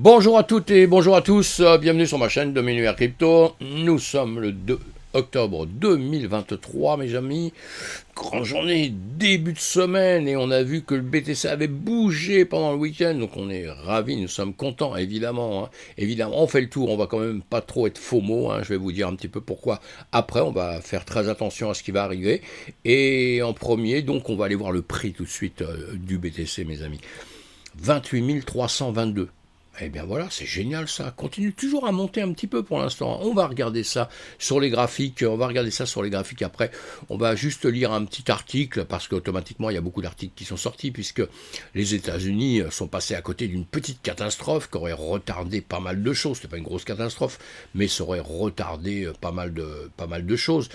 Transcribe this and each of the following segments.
Bonjour à toutes et bonjour à tous, bienvenue sur ma chaîne de Minuit Crypto. Nous sommes le 2 octobre 2023 mes amis, grande journée, début de semaine et on a vu que le BTC avait bougé pendant le week-end, donc on est ravis, nous sommes contents évidemment, évidemment on fait le tour, on va quand même pas trop être FOMO, je vais vous dire un petit peu pourquoi après, on va faire très attention à ce qui va arriver et en premier donc on va aller voir le prix tout de suite du BTC mes amis, 28 322. Eh bien voilà, c'est génial ça, continue toujours à monter un petit peu pour l'instant. On va regarder ça sur les graphiques, après. On va juste lire un petit article parce qu'automatiquement il y a beaucoup d'articles qui sont sortis puisque les États-Unis sont passés à côté d'une petite catastrophe qui aurait retardé pas mal de choses. C'était pas une grosse catastrophe, mais ça aurait retardé pas mal de choses.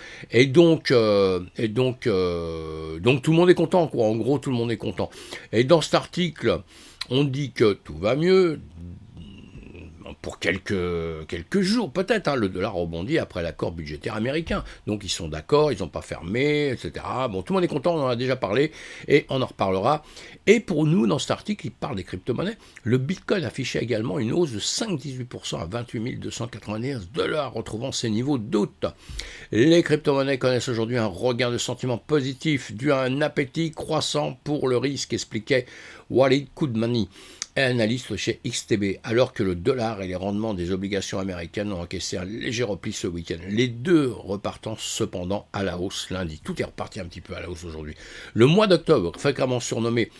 Donc tout le monde est content quoi. En gros, tout le monde est content. Et dans cet article, on dit que tout va mieux pour quelques jours peut-être, le dollar rebondit après l'accord budgétaire américain. Donc ils sont d'accord, ils n'ont pas fermé, etc. Bon, tout le monde est content, on en a déjà parlé, et on en reparlera. Et pour nous, dans cet article, il parle des crypto-monnaies. Le Bitcoin affichait également une hausse de 5,18% à 28 291 $, retrouvant ses niveaux d'août. Les crypto-monnaies connaissent aujourd'hui un regain de sentiments positifs dû à un appétit croissant pour le risque, expliquait Walid Koudmani, analyste chez XTB, alors que le dollar et les rendements des obligations américaines ont encaissé un léger repli ce week-end. Les deux repartant cependant à la hausse lundi. Tout est reparti un petit peu à la hausse aujourd'hui. Le mois d'octobre, fréquemment surnommé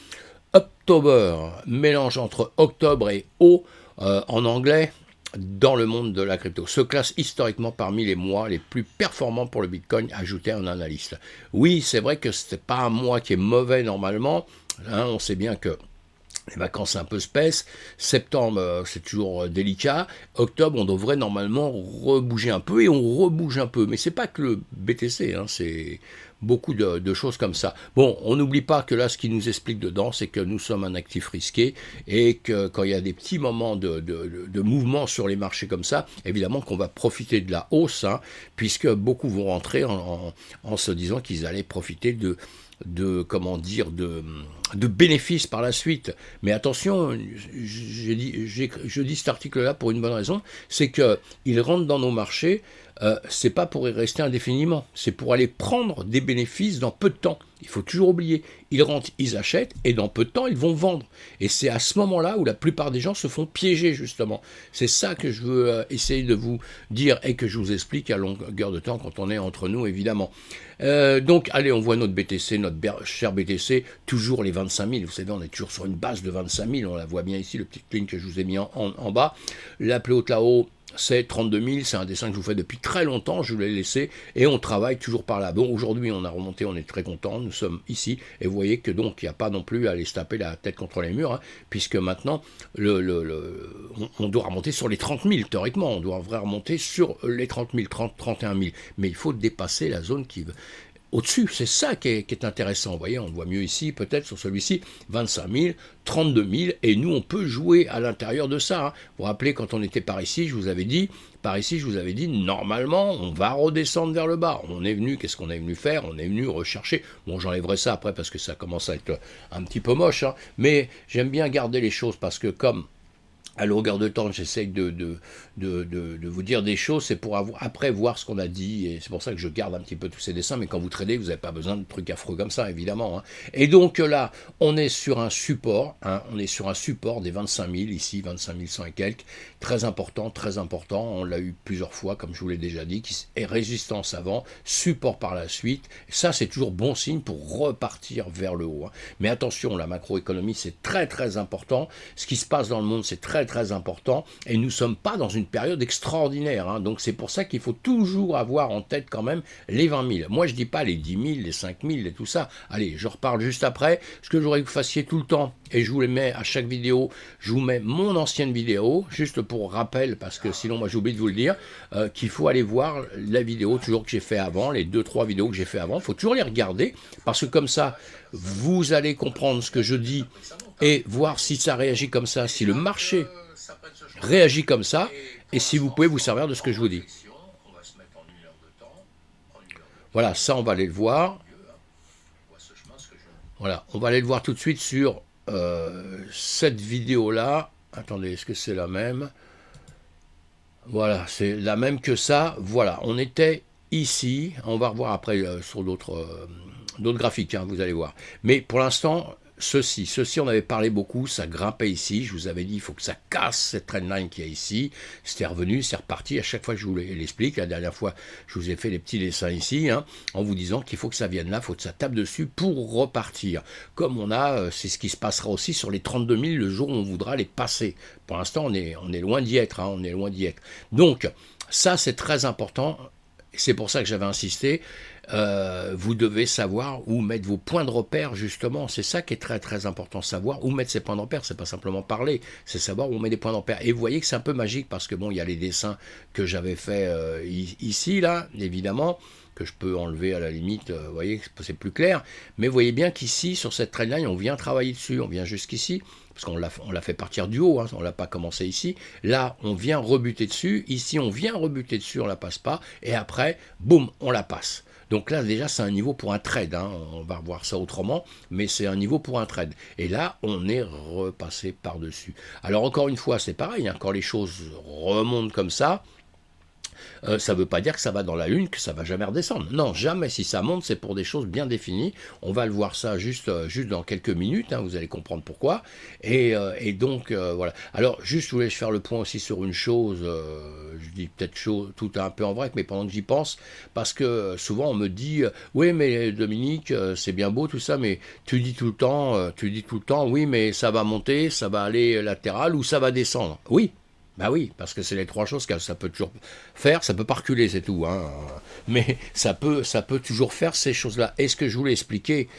October, mélange entre octobre et O en anglais, dans le monde de la crypto, se classe historiquement parmi les mois les plus performants pour le Bitcoin, ajoutait un analyste. Oui, c'est vrai que ce n'est pas un mois qui est mauvais normalement, on sait bien que les vacances un peu spèces, septembre c'est toujours délicat, octobre on devrait normalement rebouger un peu et on rebouge un peu, mais c'est pas que le BTC, c'est beaucoup de choses comme ça. Bon, on n'oublie pas que là ce qui nous explique dedans c'est que nous sommes un actif risqué et que quand il y a des petits moments de mouvement sur les marchés comme ça, évidemment qu'on va profiter de la hausse, puisque beaucoup vont rentrer en se disant qu'ils allaient profiter de bénéfices par la suite. Mais attention, je dis cet article-là pour une bonne raison, c'est qu'il rentre dans nos marchés, c'est pas pour y rester indéfiniment, c'est pour aller prendre des bénéfices dans peu de temps. Il faut toujours oublier, ils rentrent, ils achètent, et dans peu de temps, ils vont vendre. Et c'est à ce moment-là où la plupart des gens se font piéger, justement. C'est ça que je veux essayer de vous dire et que je vous explique à longueur de temps quand on est entre nous, évidemment. Donc, allez, on voit notre BTC, notre cher BTC, toujours les 25 000. Vous savez, on est toujours sur une base de 25 000. On la voit bien ici, le petit ligne que je vous ai mis en bas. La plus haute là-haut, c'est 32 000, c'est un dessin que je vous fais depuis très longtemps, je vous l'ai laissé, et on travaille toujours par là. Bon, aujourd'hui, on a remonté, on est très content, nous sommes ici, et vous voyez que donc, il n'y a pas non plus à aller se taper la tête contre les murs, puisque maintenant, on doit remonter sur les 30 000, théoriquement, on doit vraiment remonter sur les 30 000, 31 000, mais il faut dépasser la zone qui au-dessus, c'est ça qui est intéressant. Vous voyez, on le voit mieux ici, peut-être sur celui-ci, 25 000, 32 000, et nous, on peut jouer à l'intérieur de ça. Vous vous rappelez, quand on était par ici, je vous avais dit, normalement, on va redescendre vers le bas. On est venu, qu'est-ce qu'on est venu faire? On est venu rechercher. Bon, j'enlèverai ça après parce que ça commence à être un petit peu moche, mais j'aime bien garder les choses parce que comme à longueur de temps, j'essaye de vous dire des choses, c'est pour après voir ce qu'on a dit, et c'est pour ça que je garde un petit peu tous ces dessins, mais quand vous tradez, vous n'avez pas besoin de trucs affreux comme ça, évidemment. Et donc là, on est sur un support, des 25 000, ici, 25 100 et quelques, très important, on l'a eu plusieurs fois, comme je vous l'ai déjà dit, qui est résistance avant, support par la suite, ça c'est toujours bon signe pour repartir vers le haut. Mais attention, la macroéconomie, c'est très très important, ce qui se passe dans le monde, c'est très très important, et nous ne sommes pas dans une période extraordinaire, donc c'est pour ça qu'il faut toujours avoir en tête quand même les 20 000. Moi je dis pas les 10 000, les 5 000 et tout ça, allez, je reparle juste après. Ce que j'aurais que vous fassiez tout le temps, et je vous les mets à chaque vidéo, je vous mets mon ancienne vidéo, juste pour rappel, parce que sinon moi j'oublie de vous le dire, qu'il faut aller voir la vidéo toujours que j'ai fait avant, les 2-3 vidéos que j'ai fait avant, il faut toujours les regarder, parce que comme ça, vous allez comprendre ce que je dis, et voir si ça réagit comme ça, si le marché réagit comme ça, et si vous pouvez vous servir de ce que je vous dis. Voilà, ça on va aller le voir. Voilà, on va aller le voir tout de suite sur cette vidéo-là. Attendez, est-ce que c'est la même? Voilà, c'est la même que ça. Voilà, on était ici. On va revoir après sur d'autres graphiques, hein, vous allez voir. Mais pour l'instant, ceci, on avait parlé beaucoup, ça grimpait ici. Je vous avais dit, il faut que ça casse cette trendline qui est ici. C'était revenu, c'est reparti. À chaque fois que je vous l'explique, la dernière fois, je vous ai fait les petits dessins ici, hein, en vous disant qu'il faut que ça vienne là, il faut que ça tape dessus pour repartir. Comme on a, c'est ce qui se passera aussi sur les 32 000 le jour où on voudra les passer. Pour l'instant, on est loin d'y être, hein, on est loin d'y être. Donc, ça, c'est très important. C'est pour ça que j'avais insisté. Vous devez savoir où mettre vos points de repère, justement. C'est ça qui est très très important, savoir où mettre ses points de repère. C'est pas simplement parler, c'est savoir où on met des points de repère. Et vous voyez que c'est un peu magique parce que bon, il y a les dessins que j'avais fait ici, là, évidemment, que je peux enlever à la limite, vous voyez, c'est plus clair. Mais vous voyez bien qu'ici, sur cette trendline, on vient travailler dessus, on vient jusqu'ici, parce qu'on l'a fait partir du haut, hein, on ne l'a pas commencé ici. Là, on vient rebuter dessus, ici, on vient rebuter dessus, on ne la passe pas, et après, boum, on la passe. Donc là, déjà, c'est un niveau pour un trade, hein. On va revoir ça autrement, mais c'est un niveau pour un trade. Et là, on est repassé par-dessus. Alors encore une fois, c'est pareil, hein, quand les choses remontent comme ça ne veut pas dire que ça va dans la lune, que ça va jamais redescendre. Non, jamais. Si ça monte, c'est pour des choses bien définies. On va le voir ça juste dans quelques minutes, hein, vous allez comprendre pourquoi. Et donc, voilà. Alors, juste, je voulais faire le point aussi sur une chose, je dis peut-être tout un peu en vrac, mais pendant que j'y pense, parce que souvent on me dit, oui, mais Dominique, c'est bien beau tout ça, mais tu dis tout le temps, oui, mais ça va monter, ça va aller latéral ou ça va descendre. Oui. Bah oui, parce que c'est les trois choses que ça peut toujours faire, ça peut pas reculer, c'est tout, hein. Mais ça peut toujours faire ces choses-là. Et ce que je voulais expliquer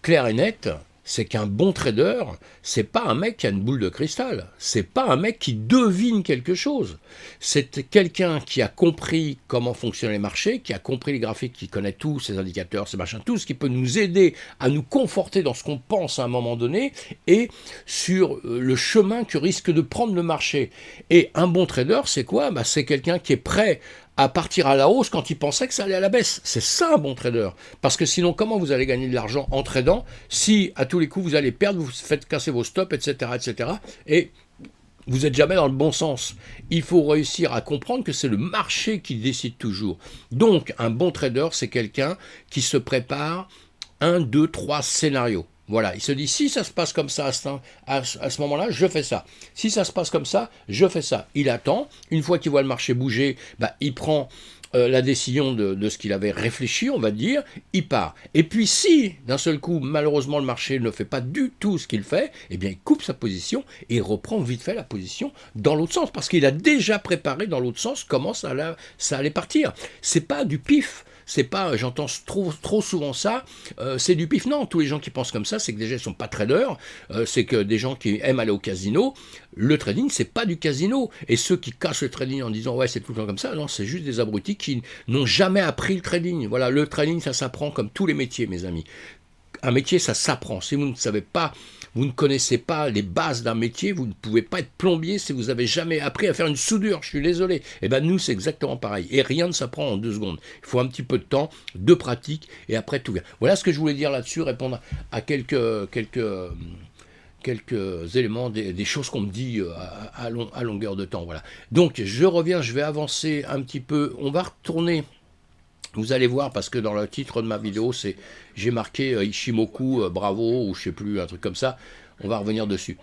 clair et net, c'est qu'un bon trader, c'est pas un mec qui a une boule de cristal, c'est pas un mec qui devine quelque chose, c'est quelqu'un qui a compris comment fonctionnent les marchés, qui a compris les graphiques, qui connaît tous ces indicateurs, ces machins, tout ce qui peut nous aider à nous conforter dans ce qu'on pense à un moment donné et sur le chemin que risque de prendre le marché. Et un bon trader, c'est quoi? Bah, c'est quelqu'un qui est prêt à partir à la hausse quand il pensait que ça allait à la baisse. C'est ça un bon trader. Parce que sinon, comment vous allez gagner de l'argent en tradant si à tous les coups vous allez perdre, vous faites casser vos stops, etc. etc. et vous n'êtes jamais dans le bon sens. Il faut réussir à comprendre que c'est le marché qui décide toujours. Donc, un bon trader, c'est quelqu'un qui se prépare 1, 2, 3 scénarios. Voilà, il se dit, si ça se passe comme ça à ce moment-là, je fais ça. Si ça se passe comme ça, je fais ça. Il attend, une fois qu'il voit le marché bouger, bah, il prend la décision de ce qu'il avait réfléchi, on va dire, il part. Et puis si, d'un seul coup, malheureusement, le marché ne fait pas du tout ce qu'il fait, eh bien, il coupe sa position et il reprend vite fait la position dans l'autre sens, parce qu'il a déjà préparé dans l'autre sens comment ça allait partir. C'est pas du pif. C'est pas, j'entends trop souvent ça, c'est du pif. Non, tous les gens qui pensent comme ça, c'est que déjà ils sont pas traders, c'est que des gens qui aiment aller au casino. Le trading, c'est pas du casino. Et ceux qui cachent le trading en disant ouais c'est tout le temps comme ça, non, c'est juste des abrutis qui n'ont jamais appris le trading. Voilà, le trading ça s'apprend comme tous les métiers, mes amis. Un métier, ça s'apprend. Si vous ne savez pas, vous ne connaissez pas les bases d'un métier, vous ne pouvez pas être plombier si vous n'avez jamais appris à faire une soudure. Je suis désolé. Et bien nous, c'est exactement pareil. Et rien ne s'apprend en 2 secondes. Il faut un petit peu de temps, de pratique, et après tout vient. Voilà ce que je voulais dire là-dessus, répondre à quelques éléments, des choses qu'on me dit à longueur de temps. Voilà. Donc je reviens, je vais avancer un petit peu. On va retourner. Vous allez voir, parce que dans le titre de ma vidéo, j'ai marqué Ichimoku, bravo, ou je sais plus, un truc comme ça. On va revenir dessus.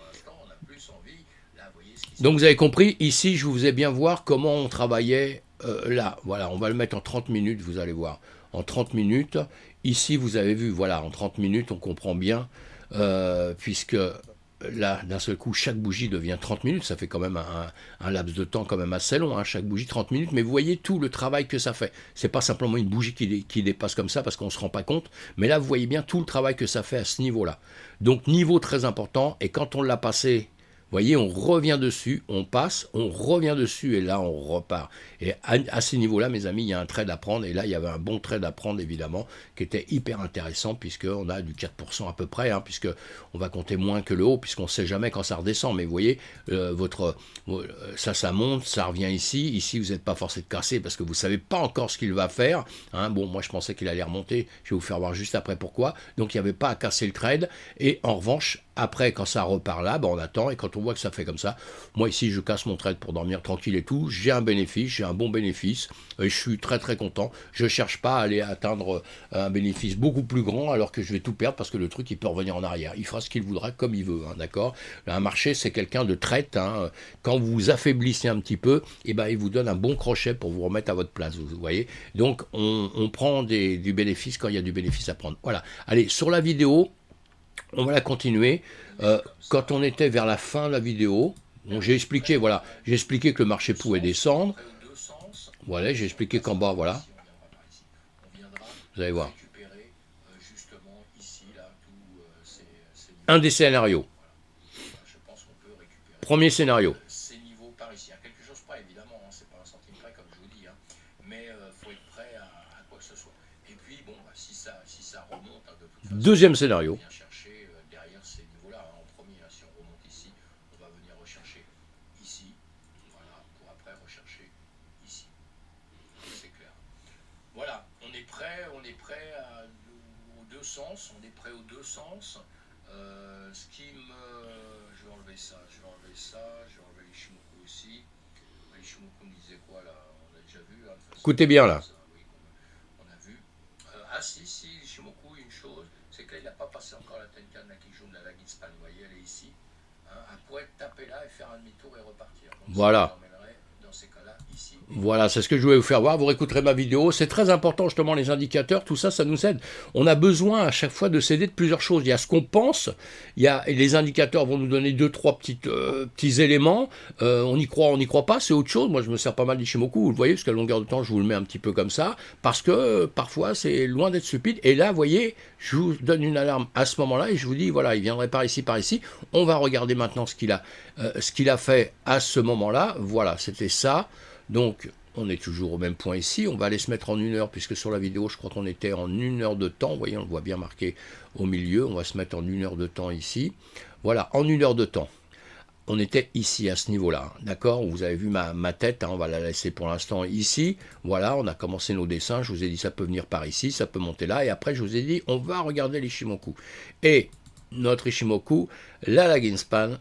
Donc vous avez compris, ici, je vous ai bien voir comment on travaillait là. Voilà, on va le mettre en 30 minutes, vous allez voir. En 30 minutes, ici, vous avez vu, voilà, en 30 minutes, on comprend bien, puisque là, d'un seul coup, chaque bougie devient 30 minutes, ça fait quand même un laps de temps quand même assez long, hein, chaque bougie 30 minutes, mais vous voyez tout le travail que ça fait. C'est pas simplement une bougie qui dépasse comme ça parce qu'on se rend pas compte, mais là, vous voyez bien tout le travail que ça fait à ce niveau-là. Donc, niveau très important, et quand on l'a passé, vous voyez, on revient dessus, on passe, on revient dessus, et là, on repart. Et à ces niveaux-là, mes amis, il y a un trade à prendre, et là, il y avait un bon trade à prendre, évidemment, qui était hyper intéressant, puisqu'on a du 4% à peu près, hein, puisqu'on va compter moins que le haut, puisqu'on ne sait jamais quand ça redescend. Mais vous voyez, ça monte, ça revient ici. Ici, vous n'êtes pas forcé de casser, parce que vous ne savez pas encore ce qu'il va faire. Hein. Bon, moi, je pensais qu'il allait remonter. Je vais vous faire voir juste après pourquoi. Donc, il n'y avait pas à casser le trade. Et en revanche, après, quand ça repart là, ben on attend, et quand on voit que ça fait comme ça, moi ici je casse mon trade pour dormir tranquille et tout, j'ai un bénéfice, j'ai un bon bénéfice, et je suis très très content. Je cherche pas à aller atteindre un bénéfice beaucoup plus grand alors que je vais tout perdre parce que le truc il peut revenir en arrière. Il fera ce qu'il voudra comme il veut, hein, d'accord. Un marché c'est quelqu'un de traite, hein. Quand vous vous affaiblissez un petit peu, et ben il vous donne un bon crochet pour vous remettre à votre place, vous voyez. Donc on prend du bénéfice quand il y a du bénéfice à prendre. Voilà. Allez, sur la vidéo, on va la continuer. Quand on était vers la fin de la vidéo, donc j'ai expliqué, voilà, j'ai expliqué que le marché pouvait descendre. Voilà, j'ai expliqué qu'en bas, voilà. Vous allez voir. Un des scénarios. Premier scénario. Deuxième scénario. Voilà, on est prêt aux deux sens, on est prêt aux deux sens. Je vais enlever ça, je vais enlever l'Ishimoku aussi. L'Ishimoku nous disait quoi là? On l'a déjà vu. Hein, écoutez bien là. On a vu. Si, l'Ishimoku, une chose, c'est que là, il n'a pas passé encore la Tenkan, la Kijun, la Laginspan. Vous voyez, elle est ici. Hein, elle pourrait taper là et faire un demi-tour et repartir. Donc, voilà. Dans ces cas-là, ici. Voilà, c'est ce que je voulais vous faire voir. Vous réécouterez ma vidéo. C'est très important, justement, les indicateurs. Tout ça, ça nous aide. On a besoin à chaque fois de s'aider de plusieurs choses. Il y a ce qu'on pense. Et les indicateurs vont nous donner 2-3 petits éléments. On y croit pas, c'est autre chose. Moi, je me sers pas mal d'Ishimoku. Vous le voyez, parce qu'à longueur de temps, je vous le mets un petit peu comme ça. Parce que parfois, c'est loin d'être stupide. Et là, vous voyez, je vous donne une alarme à ce moment-là. Et je vous dis, voilà, il viendrait par ici, par ici. On va regarder maintenant ce qu'il a fait à ce moment-là. Voilà, c'était ça. Donc, on est toujours au même point ici. On va aller se mettre en 1 heure, puisque sur la vidéo, je crois qu'on était en 1 heure de temps. Vous voyez, on le voit bien marqué au milieu. On va se mettre en 1 heure de temps ici. Voilà, en 1 heure de temps. On était ici, à ce niveau-là. D'accord? Vous avez vu ma tête. Hein, on va la laisser pour l'instant ici. Voilà, on a commencé nos dessins. Je vous ai dit, ça peut venir par ici, ça peut monter là. Et après, je vous ai dit, on va regarder l'Ishimoku. Et notre Ishimoku, la Laginspan,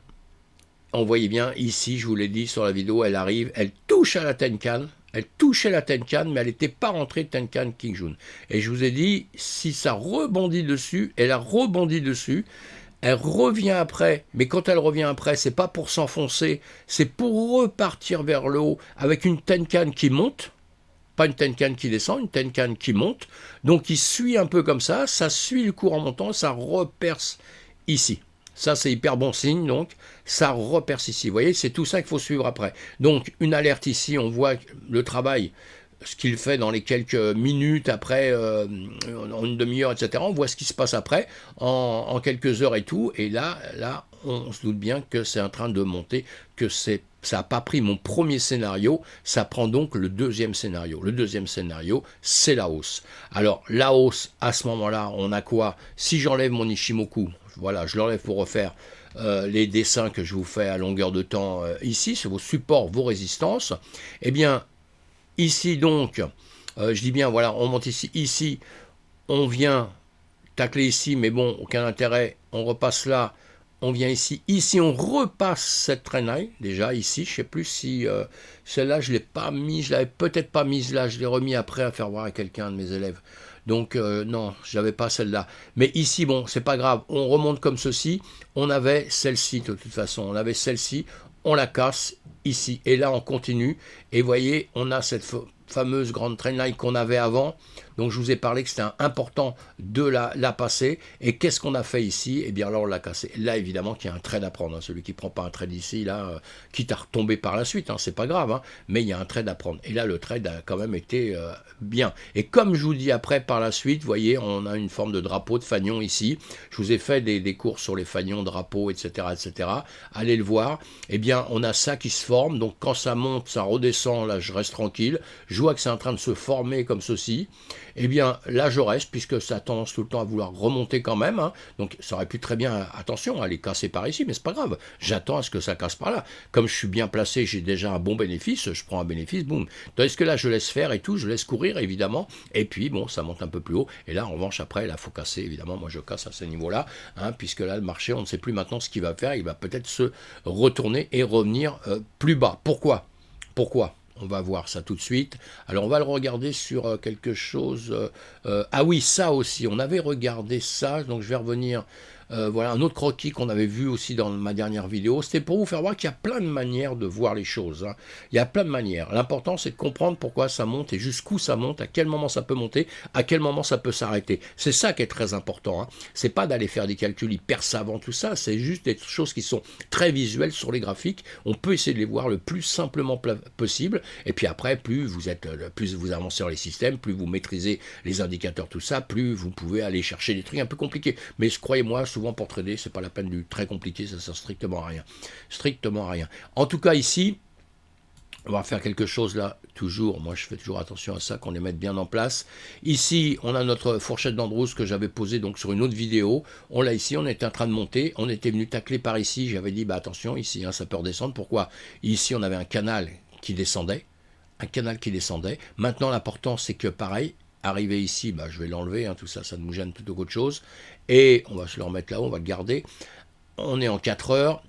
on voyait bien ici, je vous l'ai dit sur la vidéo, elle arrive, elle touche à la Tenkan, elle touchait la Tenkan, mais elle n'était pas rentrée de Tenkan Kijun. Et je vous ai dit, si ça rebondit dessus, elle a rebondi dessus, elle revient après, mais quand elle revient après, c'est pas pour s'enfoncer, c'est pour repartir vers le haut avec une Tenkan qui monte, pas une Tenkan qui descend, une Tenkan qui monte, donc il suit un peu comme ça suit le cours en montant, ça reperce ici. Ça, c'est hyper bon signe, donc ça reperce ici. Vous voyez, c'est tout ça qu'il faut suivre après. Donc, une alerte ici, on voit le travail, ce qu'il fait dans les quelques minutes après, en une demi-heure, etc. On voit ce qui se passe après, en quelques heures et tout. Et là, on se doute bien que c'est en train de monter, que ça n'a pas pris mon premier scénario, ça prend donc le deuxième scénario. Le deuxième scénario, c'est la hausse. Alors, la hausse, à ce moment-là, on a quoi? Si j'enlève mon Ishimoku, voilà, je l'enlève pour refaire les dessins que je vous fais à longueur de temps ici, c'est vos supports, vos résistances. Eh bien, ici donc, je dis bien, voilà, on monte ici, on vient tacler ici, mais bon, aucun intérêt, on repasse là, on vient ici on repasse cette traînaille, déjà ici, je ne sais plus si celle-là je ne l'ai pas mise, je l'avais peut-être pas mise là, je l'ai remis après à faire voir à quelqu'un de mes élèves. Donc non, je n'avais pas celle-là. Mais ici, bon, c'est pas grave, on remonte comme ceci, on avait celle-ci de toute façon, on avait celle-ci, on la casse ici, et là on continue, et vous voyez, on a cette fameuse grande trendline qu'on avait avant. Donc je vous ai parlé que c'était important de la passer. Et qu'est-ce qu'on a fait ici? Eh bien là on l'a cassé. Là évidemment qu'il y a un trade à prendre. Hein. Celui qui ne prend pas un trade ici, là, quitte à retomber par la suite, hein, c'est pas grave. Hein, mais il y a un trade à prendre. Et là le trade a quand même été bien. Et comme je vous dis après par la suite, vous voyez, on a une forme de drapeau de fanion ici. Je vous ai fait des cours sur les fanions, drapeaux, etc., etc. Allez le voir. Eh bien on a ça qui se forme. Donc quand ça monte, ça redescend, là je reste tranquille. Je vois que c'est en train de se former comme ceci. eh bien là je reste, puisque ça a tendance tout le temps à vouloir remonter quand même, hein. Donc ça aurait pu très bien, attention, aller casser par ici, mais c'est pas grave, j'attends à ce que ça casse par là. Comme je suis bien placé, j'ai déjà un bon bénéfice, je prends un bénéfice, boum. Tandis que là je laisse faire et tout, je laisse courir évidemment, et puis bon, ça monte un peu plus haut, et là en revanche après, là faut casser, évidemment, moi je casse à ce niveau-là, hein, puisque là le marché, on ne sait plus maintenant ce qu'il va faire, il va peut-être se retourner et revenir plus bas. Pourquoi? Pourquoi? On va voir ça tout de suite. Alors on va le regarder sur quelque chose. Ah oui, ça aussi, on avait regardé ça, donc je vais revenir. Voilà un autre croquis qu'on avait vu aussi dans ma dernière vidéo. C'était pour vous faire voir qu'il y a plein de manières de voir les choses, hein. Il y a plein de manières. L'important c'est de comprendre pourquoi ça monte et jusqu'où ça monte, à quel moment ça peut monter, à quel moment ça peut s'arrêter. C'est ça qui est très important, hein. C'est pas d'aller faire des calculs hyper savants, tout ça, c'est juste des choses qui sont très visuelles sur les graphiques. On peut essayer de les voir le plus simplement possible. Et puis après, plus vous avancez dans les systèmes, plus vous maîtrisez les indicateurs, tout ça, plus vous pouvez aller chercher des trucs un peu compliqués. Mais croyez-moi, souvent pour trader, c'est pas la peine du très compliqué, ça sert strictement à rien. Strictement à rien. En tout cas, ici, on va faire quelque chose là, toujours, moi je fais toujours attention à ça, qu'on les mette bien en place. Ici, on a notre fourchette d'Andrews que j'avais posée donc sur une autre vidéo. On l'a ici, on était en train de monter, on était venu tacler par ici, j'avais dit, bah attention, ici, hein, ça peut redescendre. Pourquoi? Ici, on avait un canal qui descendait. Un canal qui descendait. Maintenant, l'important, c'est que pareil, arrivé ici, bah, je vais l'enlever, hein, tout ça, ça nous gêne plutôt qu'autre chose. Et on va se le remettre là-haut, on va le garder. On est en 4 heures.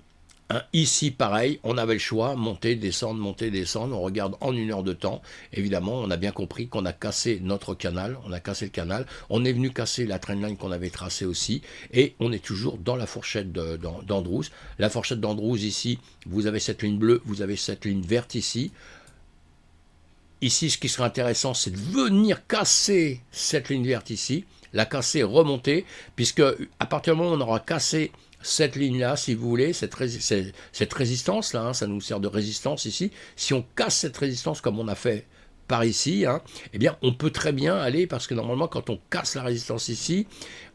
Hein, ici, pareil, on avait le choix, monter, descendre, on regarde en 1 heure de temps. Évidemment, on a bien compris qu'on a cassé notre canal, on a cassé le canal, on est venu casser la trendline qu'on avait tracée aussi, et on est toujours dans la fourchette d'Andrews. La fourchette d'Andrews ici, vous avez cette ligne bleue, vous avez cette ligne verte ici. Ici, ce qui serait intéressant, c'est de venir casser cette ligne verte ici, la casser, remonter, puisque à partir du moment où on aura cassé cette ligne-là, si vous voulez, cette résistance-là, hein, ça nous sert de résistance ici. Si on casse cette résistance comme on a fait par ici, hein, eh bien, on peut très bien aller, parce que normalement, quand on casse la résistance ici,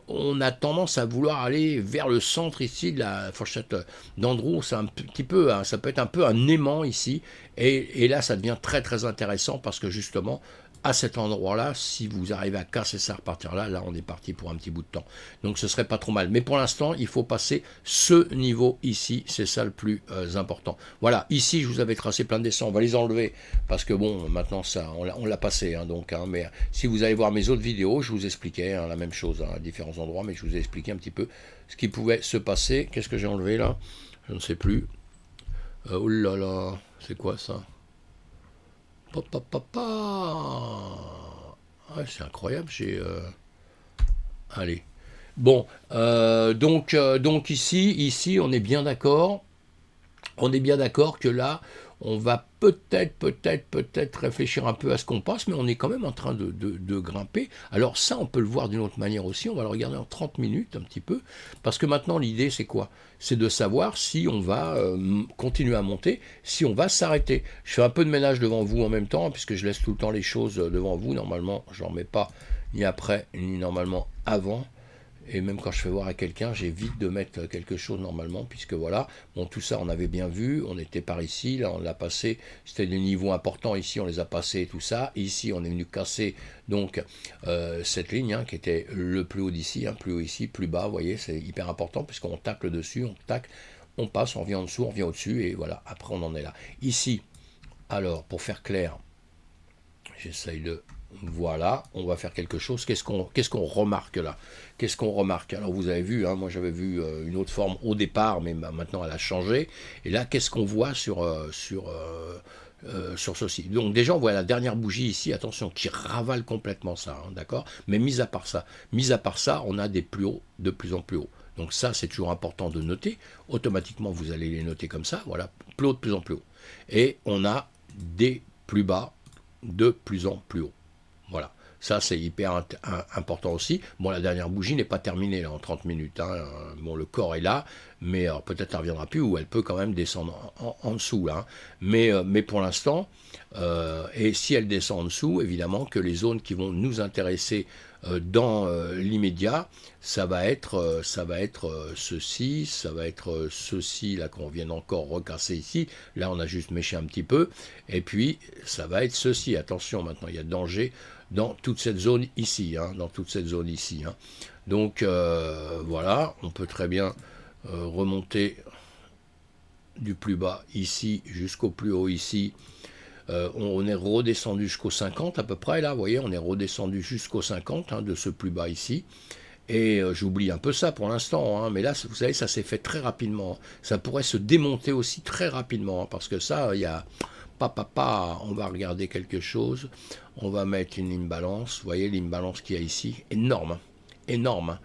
on a tendance à vouloir aller vers le centre ici de la fourchette d'Andrews. C'est un petit peu, hein, ça peut être un peu un aimant ici, et là, ça devient très très intéressant, parce que justement, à cet endroit-là, si vous arrivez à casser ça, repartir là, là on est parti pour un petit bout de temps. Donc ce serait pas trop mal. Mais pour l'instant, il faut passer ce niveau ici, c'est ça le plus important. Voilà, ici je vous avais tracé plein de dessins, on va les enlever, parce que bon, maintenant ça, on l'a passé, hein, donc, hein, mais si vous allez voir mes autres vidéos, je vous expliquais hein, la même chose, hein, à différents endroits, mais je vous ai expliqué un petit peu ce qui pouvait se passer. Qu'est-ce que j'ai enlevé là? Je ne sais plus. Oh là là, c'est quoi ça? Ah, c'est incroyable, allez. Bon, donc ici, on est bien d'accord. On est bien d'accord que là, on va peut-être réfléchir un peu à ce qu'on passe, mais on est quand même en train de grimper. Alors ça, on peut le voir d'une autre manière aussi, on va le regarder en 30 minutes un petit peu, parce que maintenant l'idée c'est quoi? C'est de savoir si on va continuer à monter, si on va s'arrêter. Je fais un peu de ménage devant vous en même temps, puisque je laisse tout le temps les choses devant vous, normalement je n'en mets pas ni après, ni normalement avant. Et même quand je fais voir à quelqu'un, j'évite de mettre quelque chose normalement, puisque voilà, bon, tout ça on avait bien vu, on était par ici, là on l'a passé, c'était des niveaux importants ici, on les a passés, tout ça. Ici on est venu casser donc cette ligne hein, qui était le plus haut d'ici, hein, plus haut ici, plus bas, vous voyez, c'est hyper important, puisqu'on tacle dessus, on tacle, on passe, on revient en dessous, on revient au-dessus, et voilà, après on en est là. Ici, alors pour faire clair, j'essaye de... Voilà, on va faire quelque chose. Qu'est-ce qu'on remarque là? Qu'est-ce qu'on remarque? Alors vous avez vu, hein, moi j'avais vu une autre forme au départ, mais maintenant elle a changé. Et là, qu'est-ce qu'on voit sur ceci? Donc déjà, on voit la dernière bougie ici, attention, qui ravale complètement ça, hein, d'accord? Mais mis à part ça, on a des plus hauts de plus en plus hauts. Donc ça, c'est toujours important de noter. Automatiquement, vous allez les noter comme ça, voilà, plus haut de plus en plus haut. Et on a des plus bas de plus en plus haut. Voilà, ça c'est hyper important aussi. Bon, la dernière bougie n'est pas terminée là, en 30 minutes. Hein. Bon, le corps est là, mais peut-être elle ne reviendra plus, ou elle peut quand même descendre en dessous. Là, hein. Mais pour l'instant, et si elle descend en dessous, évidemment que les zones qui vont nous intéresser dans l'immédiat, ça va être ceci, ça va être ceci, là qu'on vient encore recasser ici, là on a juste méché un petit peu, et puis ça va être ceci, attention maintenant, il y a danger dans toute cette zone ici, hein, dans toute cette zone ici. Hein. Donc voilà, on peut très bien remonter du plus bas ici jusqu'au plus haut ici. On est redescendu jusqu'au 50 à peu près, là, vous voyez, on est redescendu jusqu'au 50 hein, de ce plus bas ici. Et j'oublie un peu ça pour l'instant, hein, mais là, vous savez, ça s'est fait très rapidement. Ça pourrait se démonter aussi très rapidement, hein, parce que ça, il y a... on va regarder quelque chose. On va mettre une ligne balance. Vous voyez ligne balance qu'il y a ici, énorme, hein, énorme.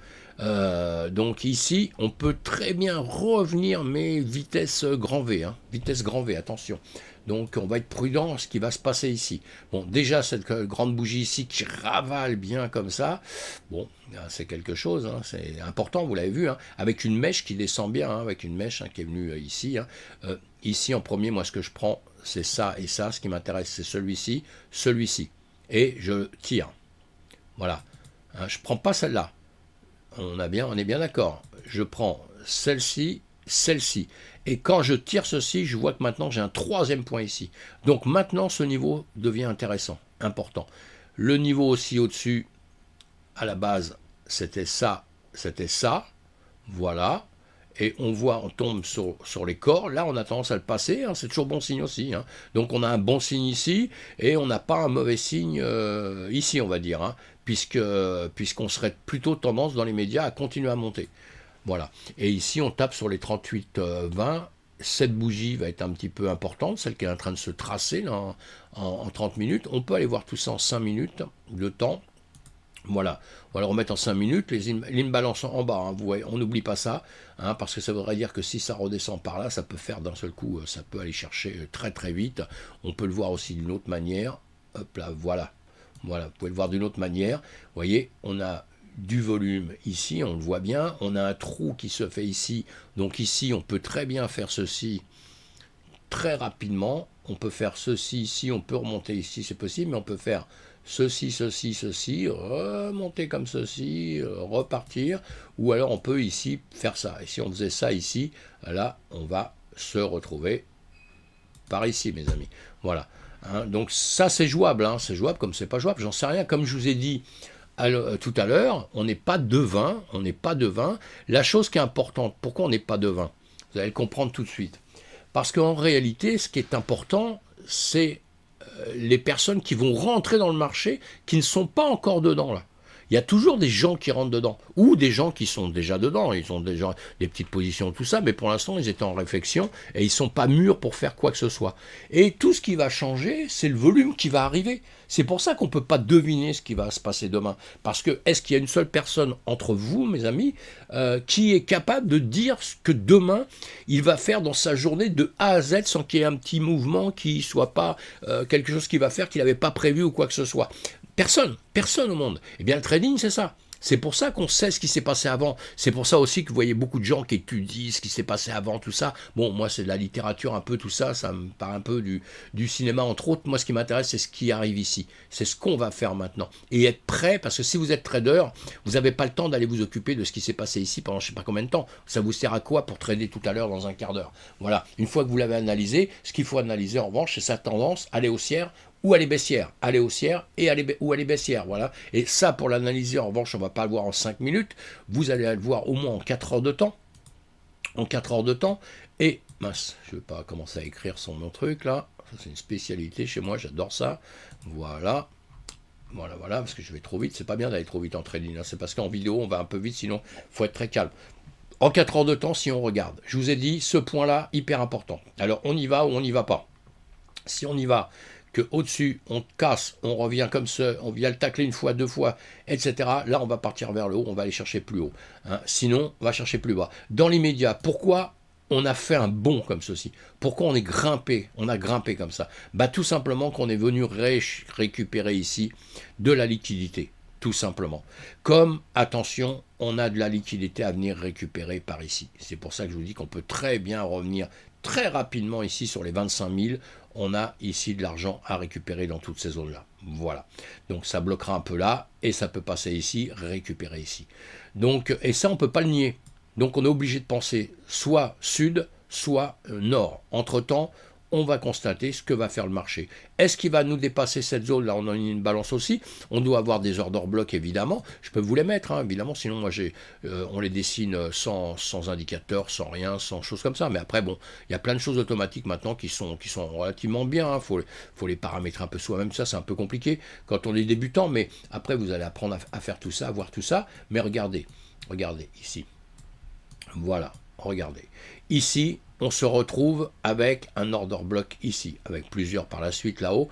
Donc ici, on peut très bien revenir, mais vitesse grand V, hein, vitesse grand V, attention. Donc on va être prudent à ce qui va se passer ici. Bon, déjà cette grande bougie ici qui ravale bien comme ça, bon, c'est quelque chose, hein, c'est important, vous l'avez vu, hein, avec une mèche qui descend bien, hein, avec une mèche hein, qui est venue ici. Hein. Ici en premier, moi ce que je prends, c'est ça et ça. Ce qui m'intéresse, c'est celui-ci, celui-ci. Et je tire. Voilà. Hein, je ne prends pas celle-là. On est bien d'accord. Je prends celle-ci, celle-ci. Et quand je tire ceci, je vois que maintenant j'ai un troisième point ici. Donc maintenant ce niveau devient intéressant, important. Le niveau aussi au-dessus, à la base, c'était ça, voilà. Et on voit, on tombe sur les corps, là on a tendance à le passer, hein, c'est toujours bon signe aussi. Hein. Donc on a un bon signe ici, et on n'a pas un mauvais signe ici, on va dire, hein, puisqu'on serait plutôt tendance dans les médias à continuer à monter. Voilà. Et ici, on tape sur les 38,20. Cette bougie va être un petit peu importante, celle qui est en train de se tracer là, en 30 minutes. On peut aller voir tout ça en 5 minutes, le temps. Voilà. On va le remettre en 5 minutes. Les lignes balance en bas, hein, vous voyez, on n'oublie pas ça, hein, parce que ça voudrait dire que si ça redescend par là, ça peut faire d'un seul coup, ça peut aller chercher très très vite. On peut le voir aussi d'une autre manière. Hop là, voilà. Voilà, vous pouvez le voir d'une autre manière. Vous voyez, on a du volume ici, on le voit bien, on a un trou qui se fait ici, donc ici on peut très bien faire ceci très rapidement, on peut faire ceci ici, on peut remonter ici, c'est possible, mais on peut faire ceci, ceci, ceci, remonter comme ceci, repartir, ou alors on peut ici faire ça, et si on faisait ça ici, là on va se retrouver par ici mes amis, voilà. Hein, donc ça c'est jouable, hein, c'est jouable comme c'est pas jouable, j'en sais rien, comme je vous ai dit, alors, tout à l'heure, on n'est pas devin, on n'est pas devin. La chose qui est importante, pourquoi on n'est pas devin? Vous allez le comprendre tout de suite. Parce qu'en réalité, ce qui est important, c'est les personnes qui vont rentrer dans le marché, qui ne sont pas encore dedans là. Il y a toujours des gens qui rentrent dedans, ou des gens qui sont déjà dedans, ils ont déjà des petites positions, tout ça, mais pour l'instant, ils étaient en réflexion, et ils ne sont pas mûrs pour faire quoi que ce soit. Et tout ce qui va changer, c'est le volume qui va arriver. C'est pour ça qu'on ne peut pas deviner ce qui va se passer demain. Parce que, est-ce qu'il y a une seule personne entre vous, mes amis, qui est capable de dire ce que demain, il va faire dans sa journée de A à Z, sans qu'il y ait un petit mouvement qui ne soit pas quelque chose qu'il va faire qu'il n'avait pas prévu ou quoi que ce soit? Personne au monde. Eh bien, le trading, c'est ça. C'est pour ça qu'on sait ce qui s'est passé avant. C'est pour ça aussi que vous voyez beaucoup de gens qui étudient ce qui s'est passé avant, tout ça. Bon, moi, c'est de la littérature un peu, tout ça. Ça me parle un peu du cinéma, entre autres. Moi, ce qui m'intéresse, c'est ce qui arrive ici. C'est ce qu'on va faire maintenant. Et être prêt, parce que si vous êtes trader, vous n'avez pas le temps d'aller vous occuper de ce qui s'est passé ici pendant je ne sais pas combien de temps. Ça vous sert à quoi pour trader tout à l'heure dans un quart d'heure? Voilà. Une fois que vous l'avez analysé, ce qu'il faut analyser, en revanche, c'est sa tendance, aller haussière, ou aller baissière, aller haussière et ou aller baissière, voilà. Et ça, pour l'analyser, en revanche, on ne va pas le voir en 5 minutes, vous allez le voir au moins en 4 heures de temps, et, mince, je ne vais pas commencer à écrire son nom truc, là, ça c'est une spécialité chez moi, j'adore ça, voilà, parce que je vais trop vite, c'est pas bien d'aller trop vite en trading, hein. C'est parce qu'en vidéo, on va un peu vite, sinon, il faut être très calme. En 4 heures de temps, si on regarde, je vous ai dit, ce point-là, hyper important. Alors, on y va ou on n'y va pas? Si on y va, que au-dessus, on casse, on revient comme ça, on vient le tacler une fois, deux fois, etc. Là, on va partir vers le haut, on va aller chercher plus haut. Hein. Sinon, on va chercher plus bas. Dans l'immédiat, pourquoi on a fait un bond comme ceci? Pourquoi on a grimpé comme ça? Bah, tout simplement qu'on est venu récupérer ici de la liquidité. Tout simplement. Comme, attention, on a de la liquidité à venir récupérer par ici. C'est pour ça que je vous dis qu'on peut très bien revenir très rapidement ici sur les 25 000, on a ici de l'argent à récupérer dans toutes ces zones-là. Voilà. Donc ça bloquera un peu là et ça peut passer ici, récupérer ici. Donc, et ça, on ne peut pas le nier. Donc on est obligé de penser soit sud, soit nord. Entre-temps, on va constater ce que va faire le marché. Est-ce qu'il va nous dépasser cette zone? Là, on a une balance aussi. On doit avoir des order blocks, évidemment. Je peux vous les mettre, hein, évidemment. Sinon, moi, on les dessine sans indicateur, sans rien, sans choses comme ça. Mais après, bon, il y a plein de choses automatiques maintenant qui sont relativement bien. Il faut les paramétrer un peu soi-même. Ça, c'est un peu compliqué quand on est débutant. Mais après, vous allez apprendre à faire tout ça, à voir tout ça. Mais regardez ici. Voilà, regardez. Ici, on se retrouve avec un order block ici, avec plusieurs par la suite là-haut.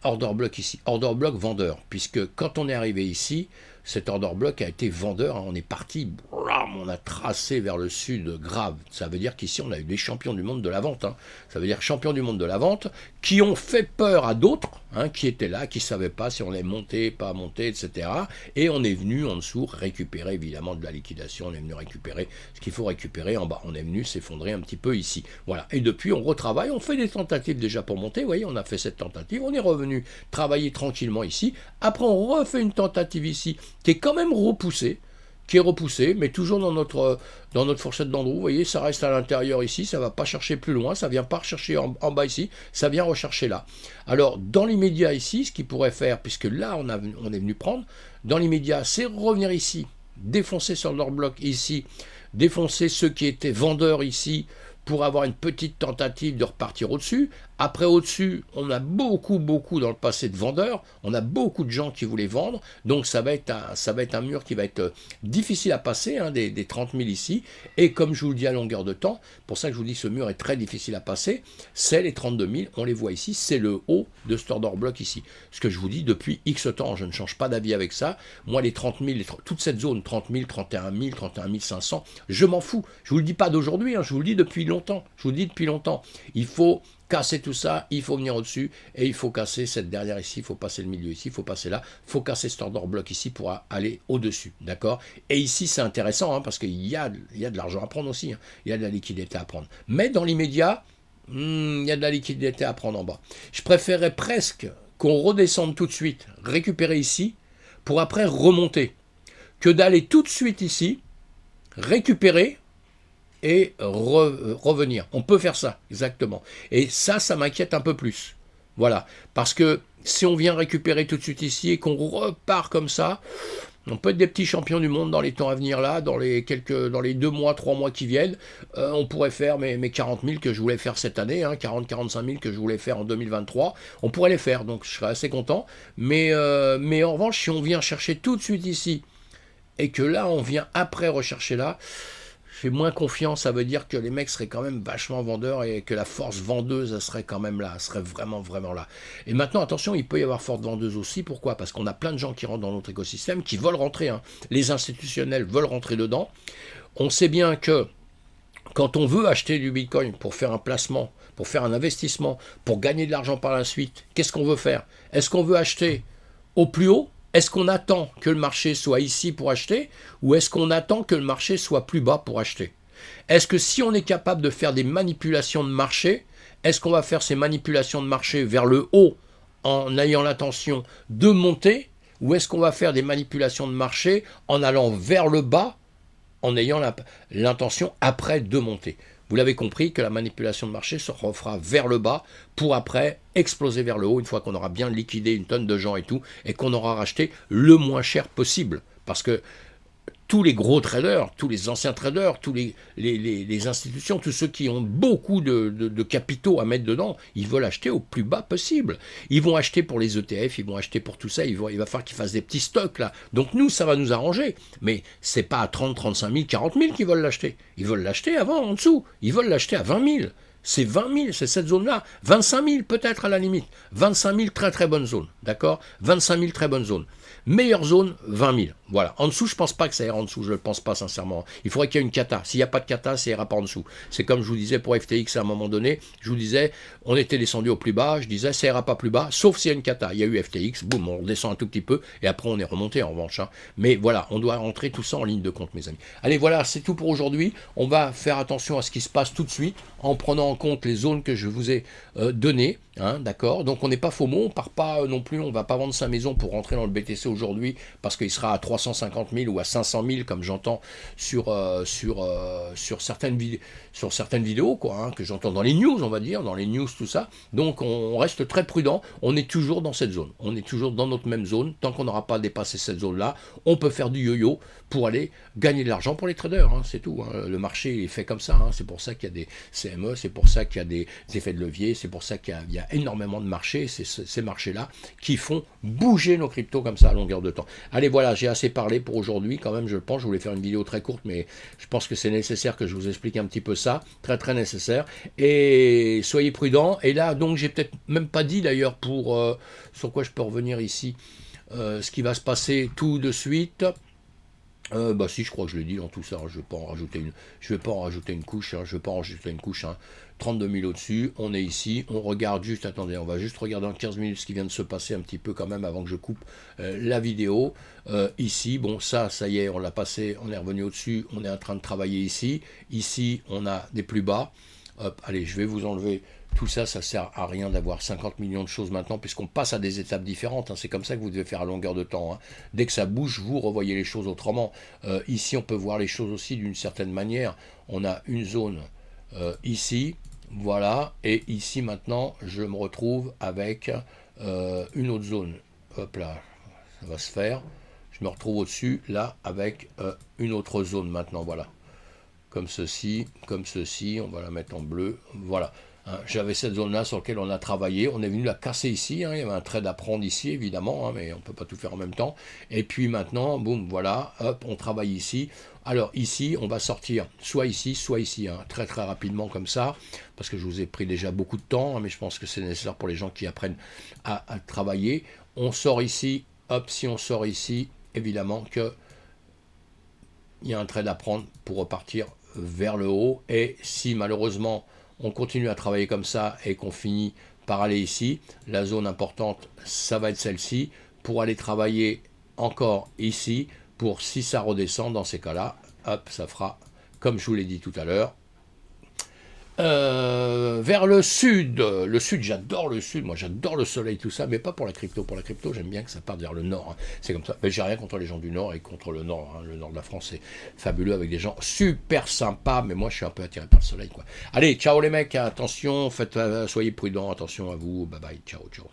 Order block ici, order block vendeur, puisque quand on est arrivé ici, cet order block a été vendeur, hein, on est parti, blam, on a tracé vers le sud grave. Ça veut dire qu'ici on a eu des champions du monde de la vente. Hein. Ça veut dire champions du monde de la vente qui ont fait peur à d'autres, hein, qui étaient là, qui ne savaient pas si on allait monter, pas monter, etc. Et on est venu en dessous récupérer évidemment de la liquidation, on est venu récupérer ce qu'il faut récupérer en bas. On est venu s'effondrer un petit peu ici. Voilà. Et depuis on retravaille, on fait des tentatives déjà pour monter. Vous voyez, on a fait cette tentative, on est revenu travailler tranquillement ici. Après on refait une tentative ici qui est quand même repoussé, mais toujours dans notre fourchette d'Andrew. Vous voyez, ça reste à l'intérieur ici, ça ne va pas chercher plus loin, ça ne vient pas rechercher en bas ici, ça vient rechercher là. Alors, dans l'immédiat ici, ce qu'il pourrait faire, puisque là, on est venu prendre, dans l'immédiat, c'est revenir ici, défoncer sur leur bloc ici, défoncer ceux qui étaient vendeurs ici, pour avoir une petite tentative de repartir au-dessus. Après, au-dessus, on a beaucoup dans le passé de vendeurs. On a beaucoup de gens qui voulaient vendre. Donc, ça va être un mur qui va être difficile à passer, hein, des 30 000 ici. Et comme je vous le dis à longueur de temps, pour ça que je vous dis ce mur est très difficile à passer, c'est les 32 000. On les voit ici, c'est le haut de ce order block ici. Ce que je vous dis depuis X temps, je ne change pas d'avis avec ça. Moi, les 30 000, toute cette zone, 30 000, 31 000, 31 500, je m'en fous. Je vous le dis pas d'aujourd'hui, hein, je vous le dis depuis longtemps. Je vous le dis depuis longtemps. Il faut casser tout ça, il faut venir au-dessus, et il faut casser cette dernière ici, il faut passer le milieu ici, il faut passer là, il faut casser cet order block ici pour aller au-dessus, d'accord? Et ici, c'est intéressant, hein, parce qu'il y a de l'argent à prendre aussi, hein. Il y a de la liquidité à prendre. Mais dans l'immédiat, il y a de la liquidité à prendre en bas. Je préférerais presque qu'on redescende tout de suite, récupérer ici, pour après remonter, que d'aller tout de suite ici, récupérer, et revenir. On peut faire ça, exactement. Et ça m'inquiète un peu plus. Voilà. Parce que si on vient récupérer tout de suite ici et qu'on repart comme ça, on peut être des petits champions du monde dans les temps à venir là, dans les 2 mois, 3 mois qui viennent. On pourrait faire mes 40 000 que je voulais faire cette année, hein, 40-45 000 que je voulais faire en 2023. On pourrait les faire, donc je serais assez content. Mais en revanche, si on vient chercher tout de suite ici, et que là, on vient après rechercher là, j'ai moins confiance, ça veut dire que les mecs seraient quand même vachement vendeurs et que la force vendeuse, elle serait quand même là, elle serait vraiment là. Et maintenant, attention, il peut y avoir force vendeuse aussi, pourquoi? Parce qu'on a plein de gens qui rentrent dans notre écosystème, qui veulent rentrer, hein. Les institutionnels veulent rentrer dedans. On sait bien que quand on veut acheter du Bitcoin pour faire un placement, pour faire un investissement, pour gagner de l'argent par la suite, qu'est-ce qu'on veut faire? Est-ce qu'on veut acheter au plus haut? Est-ce qu'on attend que le marché soit ici pour acheter ou est-ce qu'on attend que le marché soit plus bas pour acheter? Est-ce que si on est capable de faire des manipulations de marché, est-ce qu'on va faire ces manipulations de marché vers le haut en ayant l'intention de monter ou est-ce qu'on va faire des manipulations de marché en allant vers le bas en ayant l'intention après de monter? Vous l'avez compris que la manipulation de marché se refera vers le bas pour après exploser vers le haut une fois qu'on aura bien liquidé une tonne de gens et tout et qu'on aura racheté le moins cher possible. Parce que tous les gros traders, tous les anciens traders, tous les institutions, tous ceux qui ont beaucoup de capitaux à mettre dedans, ils veulent acheter au plus bas possible. Ils vont acheter pour les ETF, ils vont acheter pour tout ça, il va falloir qu'ils fassent des petits stocks là. Donc nous, ça va nous arranger. Mais c'est pas à 30, 35 000, 40 000 qu'ils veulent l'acheter. Ils veulent l'acheter avant, en dessous. Ils veulent l'acheter à 20 000. C'est 20 000, c'est cette zone-là. 25 000 peut-être à la limite. 25 000, très très bonne zone. D'accord? 25 000, très bonne zone. Meilleure zone, 20 000. Voilà. En dessous, je pense pas que ça ira en dessous, je ne le pense pas sincèrement. Il faudrait qu'il y ait une cata. S'il n'y a pas de cata, ça ira pas en dessous. C'est comme je vous disais pour FTX à un moment donné, je vous disais, on était descendu au plus bas, je disais, ça ira pas plus bas, sauf s'il y a une cata. Il y a eu FTX, boum, on redescend un tout petit peu, et après on est remonté en revanche. Hein. Mais voilà, on doit rentrer tout ça en ligne de compte, mes amis. Allez, voilà, c'est tout pour aujourd'hui. On va faire attention à ce qui se passe tout de suite, en prenant en compte les zones que je vous ai données. Hein, d'accord. Donc on n'est pas FOMO, on part pas non plus, on va pas vendre sa maison pour rentrer dans le BTC aujourd'hui parce qu'il sera à 350 000 ou à 500 000 comme j'entends sur certaines vidéos quoi, hein, que j'entends dans les news, on va dire, dans les news tout ça. Donc on reste très prudent, on est toujours dans cette zone, on est toujours dans notre même zone. Tant qu'on n'aura pas dépassé cette zone là, on peut faire du yo-yo pour aller gagner de l'argent pour les traders, hein, c'est tout. Hein. Le marché est fait comme ça, hein. C'est pour ça qu'il y a des CME, c'est pour ça qu'il y a des effets de levier, c'est pour ça qu'il y a énormément de marchés, c'est ces marchés-là qui font bouger nos cryptos comme ça à longueur de temps. Allez, voilà, j'ai assez parlé pour aujourd'hui, quand même, je le pense. Je voulais faire une vidéo très courte, mais je pense que c'est nécessaire que je vous explique un petit peu ça, très très nécessaire. Et soyez prudents. Et là, donc, j'ai peut-être même pas dit d'ailleurs pour sur quoi je peux revenir ici, ce qui va se passer tout de suite. Bah si, je crois que je l'ai dit dans tout ça, hein, je ne vais pas en rajouter une couche, hein, je vais pas en rajouter une couche, hein. 32 000 au-dessus, on est ici, on regarde juste, attendez, on va juste regarder en 15 minutes ce qui vient de se passer un petit peu quand même avant que je coupe la vidéo. Ici, bon ça y est, on l'a passé, on est revenu au-dessus, on est en train de travailler ici, on a des plus bas. Hop, allez, je vais vous enlever tout ça, ça sert à rien d'avoir 50 millions de choses maintenant, puisqu'on passe à des étapes différentes, hein. C'est comme ça que vous devez faire à longueur de temps, hein. Dès que ça bouge, vous revoyez les choses autrement. Ici, on peut voir les choses aussi d'une certaine manière. On a une zone ici, voilà, et ici maintenant, je me retrouve avec une autre zone. Hop là, ça va se faire. Je me retrouve au-dessus, là, avec une autre zone maintenant, voilà. Comme ceci, on va la mettre en bleu, voilà. Hein, j'avais cette zone-là sur laquelle on a travaillé, on est venu la casser ici, hein, il y avait un trade à prendre ici évidemment, hein, mais on ne peut pas tout faire en même temps. Et puis maintenant, boum, voilà, hop, on travaille ici. Alors ici, on va sortir soit ici, hein, très très rapidement comme ça, parce que je vous ai pris déjà beaucoup de temps, hein, mais je pense que c'est nécessaire pour les gens qui apprennent à travailler. On sort ici, hop, si on sort ici, évidemment que il y a un trade à prendre pour repartir vers le haut, et si malheureusement on continue à travailler comme ça et qu'on finit par aller ici, la zone importante ça va être celle-ci, pour aller travailler encore ici, pour si ça redescend dans ces cas-là, hop, ça fera comme je vous l'ai dit tout à l'heure, vers le sud, j'adore le sud, moi j'adore le soleil, tout ça, mais pas pour la crypto. Pour la crypto, j'aime bien que ça parte vers le nord, hein. C'est comme ça. Mais j'ai rien contre les gens du nord et contre le nord, hein. Le nord de la France, c'est fabuleux avec des gens super sympas, mais moi je suis un peu attiré par le soleil, quoi. Allez, ciao les mecs, attention, soyez prudents, attention à vous, bye bye, ciao, ciao.